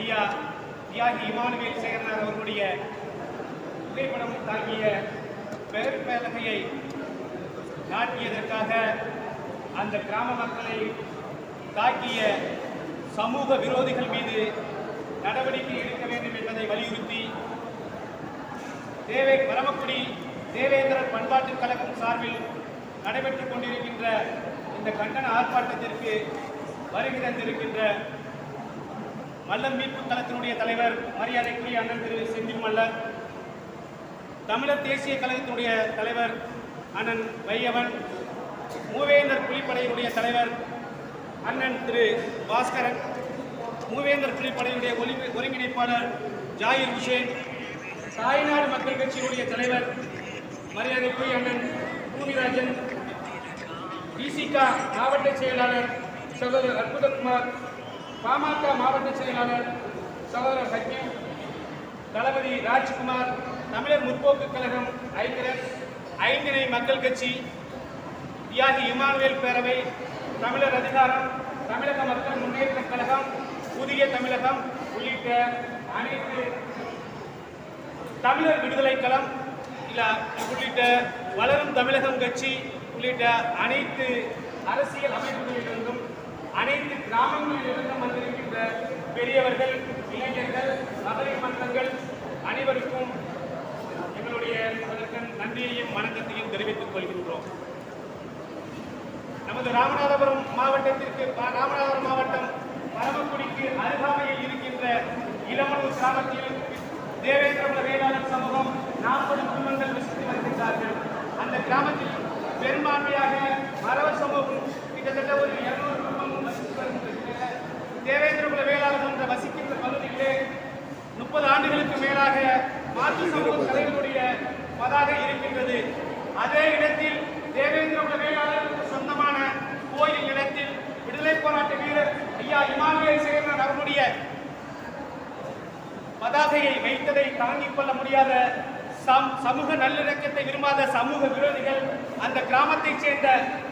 ஐயா தியாகி இமானுவேல் சேகரனார் அவர்களுடைய புகைப்படம் தாங்கிய பெயர் பேலகையை நாட்டியதற்காக அந்த கிராம மக்களை தாக்கிய சமூக விரோதிகள் மீது நடவடிக்கை எடுக்க வேண்டும் என்பதை வலியுறுத்தி பரமக்குடி தேவேந்திரர் பண்பாட்டுக் கழகம் சார்பில் நடைபெற்றுக் கொண்டிருக்கின்ற இந்த கண்டன ஆர்ப்பாட்டத்திற்கு வருகை தந்திருக்கின்ற மல்லர் மீட்பு களத்தினுடைய தலைவர் மரியாதைக்குரிய அண்ணன் திரு செந்தில் மல்லர், தமிழர் தேசிய கழகத்தினுடைய தலைவர் அண்ணன் வையவன், மூவேந்தர் புலிப்படையினுடைய தலைவர் அண்ணன் திரு பாஸ்கரன், மூவேந்தர் புலிப்படையினுடைய ஒருங்கிணைப்பாளர் ஜாயிர் ஹுசேன், தாய்நாடு மக்கள் கட்சியினுடைய தலைவர் மரியாதைக்குரிய அண்ணன் பூமிராஜன், டிசிகா மாவட்ட செயலாளர் சகோதரர் அற்புதகுமார், பாமக மாவட்ட செயலாளர் சகோதரர் ஹக்கீம், தளபதி ராஜ்குமார், தமிழர் முற்போக்கு கழகம் ஐந்திணை மக்கள் கட்சி, தியாகி இமானுவேல் பேரவை, தமிழர் அதிகாரம், தமிழக மக்கள் முன்னேற்ற கழகம், புதிய தமிழகம் உள்ளிட்ட அனைத்து தமிழர் விடுதலை களம் உள்ளிட்ட வளரும் தமிழகம் கட்சி உள்ளிட்ட அனைத்து அரசியல் அமைப்புகளிலிருந்தும் அனைத்து கிராமங்களிலிருந்தும் வந்திருக்கின்ற பெரியவர்கள், இளைஞர்கள், மகளிர் மன்றங்கள் அனைவருக்கும் எங்களுடைய நன்றியையும் வணக்கத்தையும் தெரிவித்துக் கொள்கின்றோம். நமது ராமநாதபுரம் மாவட்டம் பரமக்குடிக்கு அருகாமையில் இருக்கின்ற இளமனூர் கிராமத்தில் தேவேந்திர வேளாளர் சமூகம் 40 குடும்பங்கள் வசித்து வருகின்றார்கள். அந்த கிராமத்தில் பெரும்பான்மையாக மறவர் சமூகம் கிட்டத்தட்ட ஒரு 200 குடும்பங்கள் வசித்து வருகின்றன. தேவேந்திர வேளாளர் என்ற வசிக்கின்ற பகுதியிலே 30 ஆண்டுகளுக்கு மேலாக மாற்று சமூக தலைவருடைய பதாகை இருக்கின்றது. அதே இடத்தில் தேவேந்திர வேளாளருக்கு சொந்தமான கோயில் இடத்தில் விடுதலை போராட்ட வீரர் ஐயா இமானுவேல் சேகரனார் அவர்களுடைய பதாகையை வைத்ததை தாங்கிக் கொள்ள முடியாத சமூக நல்லிணக்கத்தை விரும்பாத சமூக விரோதிகள் அந்த கிராமத்தைச் சேர்ந்த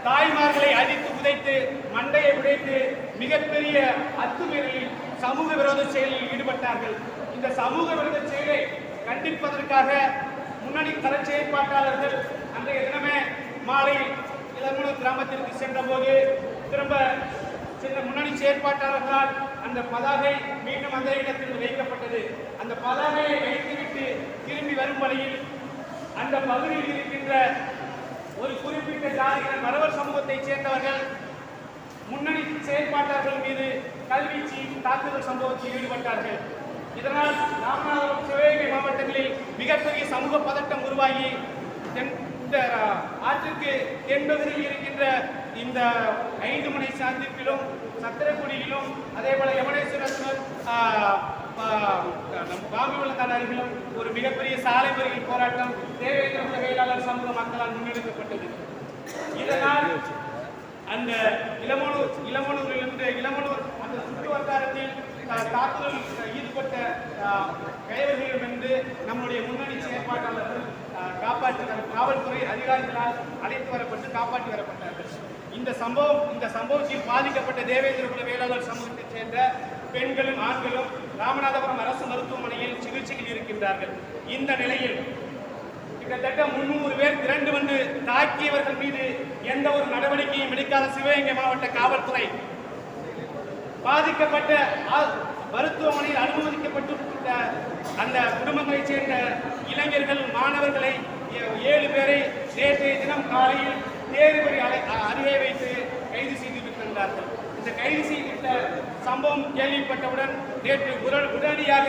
தாய்மார்களை அடித்து உதைத்து மண்டையை உடைத்து மிகப்பெரிய அத்துமீறலில் சமூக விரோத செயலில் ஈடுபட்டார்கள். இந்த சமூக விரோத செயலை கண்டிப்பதற்காக முன்னணி கள செயற்பாட்டாளர்கள் அன்றைய தினமே மாலையில் இளமனூர் கிராமத்திற்கு சென்ற போது திரும்ப சென்ற முன்னணி செயற்பாட்டாளர்களால் அந்த பதாகை மீண்டும் அந்த இடத்தில் வைக்கப்பட்டது. அந்த பதாகையை வைத்துவிட்டு திரும்பி வரும் வழியில் அந்த பகுதியில் இருக்கின்ற ஒரு குறிப்பிட்ட ஜாதியினர் மறவர் சமூகத்தைச் சேர்ந்தவர்கள் முன்னணி செயற்பாட்டாளர்கள் மீது கல்வீச்சு தாக்குதல் சம்பவத்தில் ஈடுபட்டார்கள். இதனால் ராமநாதபுரம், சிவகங்கை மாவட்டங்களில் மிகப்பெரிய சமூக பதட்டம் உருவாகி இந்த ஆற்றுக்கு தென்பகுதியில் இருக்கின்ற இந்த 5 முனை சந்திப்பிலும் சத்திரக்குடியிலும் அதேபோல யமனேஸ்வரத்திலும் பாம்பிவளத்தான் அருகிலும் ஒரு மிகப்பெரிய சாலை மறியல் போராட்டம் தேவேந்திர வேளாளர் சமூக மக்களால் முன்னெடுக்கப்பட்டது. இதனால் அந்த இளமனூர் அந்த சுற்று வட்டாரத்தில் தாக்குதல் ஈடுபட்ட கைவர்களிடமிருந்து நம்முடைய முன்னணி செயற்பாட்டாளர்கள் காவல்துறை அதிகாரிகளால் அழைத்து வரப்பட்டு காப்பாற்றி வரப்பட்டார்கள். இந்த சம்பவத்தில் பாதிக்கப்பட்ட தேவேந்திர வேளாளர் சமூகத்தைச் சேர்ந்த பெண்களும் ஆண்களும் ராமநாதபுரம் அரசு மருத்துவமனையில் சிகிச்சையில் இருக்கின்றார்கள். இந்த நிலையில் கிட்டத்தட்ட 300 பேர் திரண்டு வந்து தாக்கியவர்கள் மீது எந்த ஒரு நடவடிக்கையும் எடுக்காத சிவகங்கை மாவட்ட காவல்துறை பாதிக்கப்பட்ட மருத்துவமனையில் அனுமதிக்கப்பட்ட அந்த குடும்பங்களைச் சேர்ந்த இளைஞர்கள், மாணவர்களை 7 பேரை நேற்றைய தினம் காலையில் தேர்வழி அருகே வைத்து கைது செய்து விட்டிருந்தார்கள். இந்த கைது செய்த சம்பவம் கேள்விப்பட்டவுடன் நேற்று உடனடியாக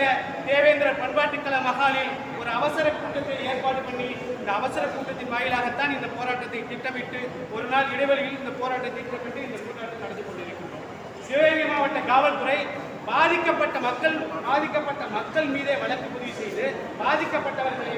தேவேந்திர பண்பாட்டுக்கழக மகாலில் ஒரு அவசர கூட்டத்தை ஏற்பாடு பண்ணி இந்த அவசர கூட்டத்தின் வாயிலாகத்தான் இந்த போராட்டத்தை திட்டமிட்டு ஒரு நாள் இடைவெளியில் இந்த போராட்டத்தை திட்டமிட்டு இந்த போராட்டம் நடந்து கொண்டிருக்கின்றோம். சிவகங்கை மாவட்ட காவல்துறை பாதிக்கப்பட்ட மக்கள் மீதே வழக்கு பதிவு செய்து பாதிக்கப்பட்டவர்களை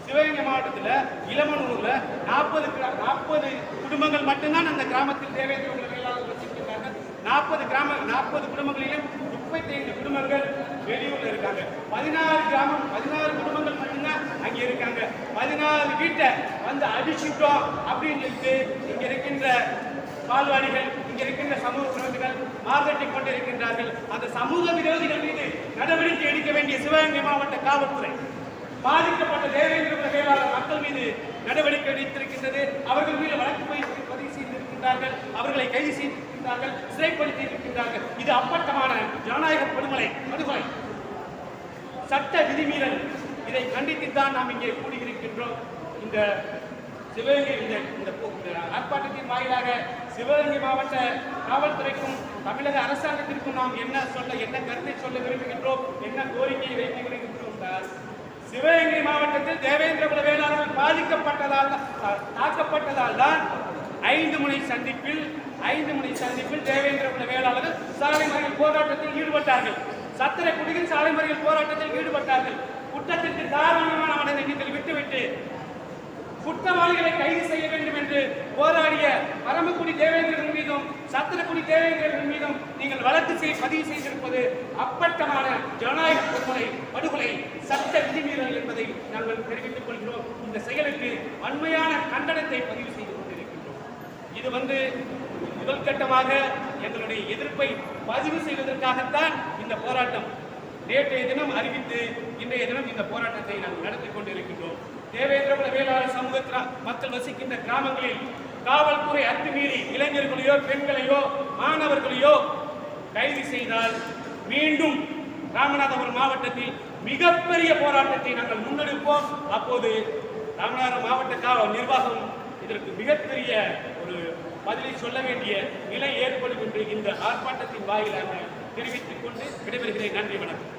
சிவகங்கை மாவட்டத்தில் இளமனூர்ல 40 குடும்பங்கள் மட்டும்தான் அந்த கிராமத்தில் தேவேந்திர வேளாளர் வசிக்கின்றார்கள். 40 குடும்பங்களிலும் 35 குடும்பங்கள் வெளியூர்ல இருக்காங்க. 16 குடும்பங்கள் மட்டும்தான் அங்க இருக்காங்க. 14 வீட்டை வந்து அடிச்சுட்டோம் அப்படின்னு சொல்லிட்டு இங்க இருக்கின்ற பால்வாடிகள், இங்க இருக்கின்ற சமூக விரோதிகள் மார்கட்டிக் கொண்டிருக்கின்றார்கள். அந்த சமூக விரோதிகள் மீது நடவடிக்கை எடுக்க வேண்டிய சிவகங்கை மாவட்ட காவல்துறை பாதிக்கப்பட்ட தேவேந்திர வேளாளர் மக்கள் மீது நடவடிக்கை எடுத்திருக்கின்றது. அவர்கள் மீது வழக்கு பதிவு செய்திருக்கின்றார்கள், அவர்களை கைது செய்திருக்கின்றார்கள், சிறைப்படுத்தி இருக்கின்றார்கள். இது அப்பட்டமான ஜனநாயக படுகொலை, சட்ட விதிமீறல். இதை கண்டித்துத்தான் நாம் இங்கே கூடியிருக்கின்றோம். இந்த சிவகங்கை இந்த ஆர்ப்பாட்டத்தின் வாயிலாக சிவகங்கை மாவட்ட காவல்துறைக்கும் தமிழக அரசாங்கத்திற்கும் நாம் என்ன கருத்தை சொல்ல விரும்புகின்றோம், என்ன கோரிக்கையை வைக்க விரும்புகின்றோம் என்றால், சிவகங்கை மாவட்டத்தில் தேவேந்திர குல வேளாளர்கள் தாக்கப்பட்டதால் தான் 5 முனை சந்திப்பில் தேவேந்திர குல வேளாளர்கள் சாலை மறியல் போராட்டத்தில் ஈடுபட்டார்கள். சத்திரக்குடியில் சாலை மறியல் போராட்டத்தில் ஈடுபட்டார்கள். குற்றத்திற்கு தாராளமான மனதை நீங்கள் விட்டுவிட்டு குற்றவாளிகளை கைது செய்ய வேண்டும் என்று போராடிய பரமக்குடி தேவேந்திரர்கள் மீதும் சத்திரக்குடி தேவேந்திரர்கள் மீதும் நீங்கள் வழக்கு பதிவு செய்திருப்பது அப்பட்டமான ஜனநாயக படுகொலை, சட்ட விதிமீறல் என்பதை நாங்கள் தெரிவித்துக் கொள்கிறோம். இந்த செயலுக்கு வன்மையான கண்டனத்தை பதிவு செய்து கொண்டிருக்கின்றோம். இது முதல் கட்டமாக எங்களுடைய எதிர்ப்பை பதிவு செய்வதற்காகத்தான் இந்த போராட்டம் நேற்றைய தினம் அறிவித்து இன்றைய தினம் இந்த போராட்டத்தை நாங்கள் நடத்தி கொண்டிருக்கின்றோம். தேவேந்திர குல வேளாளர் சமூக மக்கள் வசிக்கின்ற கிராமங்களில் காவல்துறை அத்துமீறி இளைஞர்களையோ பெண்களையோ மாணவர்களையோ கைது செய்தால் மீண்டும் ராமநாதபுரம் மாவட்டத்தில் மிகப்பெரிய போராட்டத்தை நாங்கள் முன்னெடுப்போம். அப்போது ராமநாதபுரம் மாவட்ட நிர்வாகம் இதற்கு மிகப்பெரிய ஒரு பதிலை சொல்ல வேண்டிய நிலை ஏற்படும் என்று இந்த ஆர்ப்பாட்டத்தின் வாயிலாக தெரிவித்துக் கொண்டு விடைபெறுகிறேன். நன்றி, வணக்கம்.